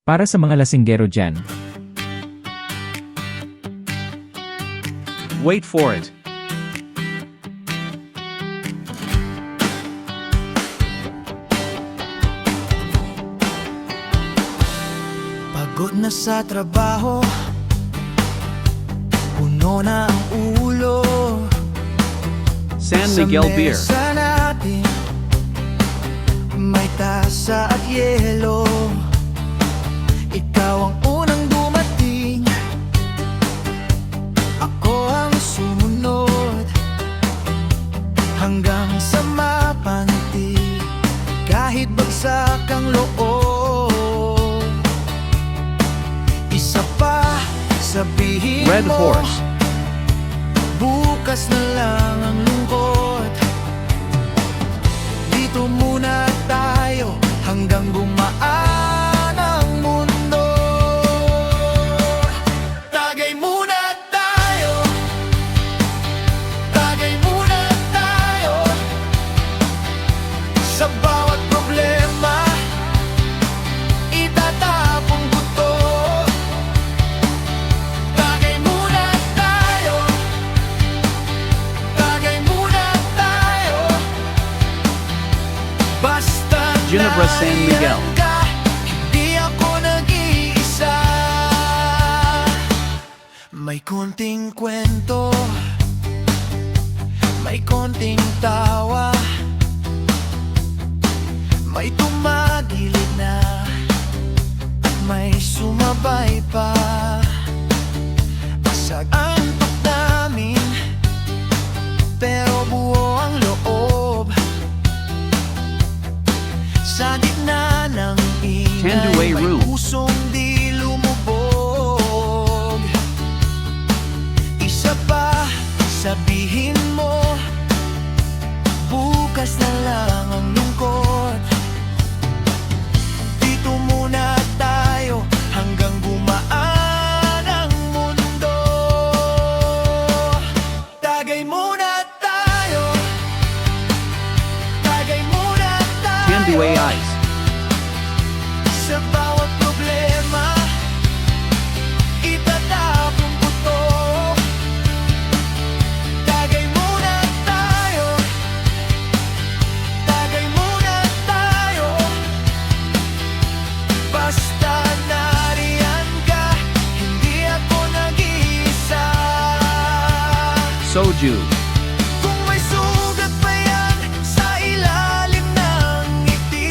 Para sa mga lasinggero dyan, Wait for it. Pagod na sa trabaho, puno na ang ulo. San Miguel Beer. Sa mesa natin, may tasa at yelo. Ikaw ang unang dumating, ako ang sumunod, hanggang sa mapanti, kahit bagsak ang loob. Isa pa, sabihin Red mo, Horse. bukas na lang ang lungkot. Dito muna tayo hanggang gumaan ang mundo. Tagay muna tayo, tagay muna tayo. Sa bawat problema, itatapon ko to. Tagay muna tayo, tagay muna tayo. Basta Ginebra San Miguel. nariyan ka, hindi ako nag-iisa. May konting kwento, may konting tawa, may tumagilid na, at may sumabay pa. Basag ang antok namin, pero buo ang loob. Sa gitna ng Tanduay ingay, may Room. pusong di lumubog. Isa pa, sabihin mo, bukas na lang ang lungkot. Dito muna tayo hanggang gumaan ang mundo. Tagay muna tayo, tagay muna tayo. Tanduay Ice. Sa bawat problema, itatapon ko to. Tagay muna tayo, tagay muna tayo. Basta nariyan ka, hindi ako nag-iisa. Soju.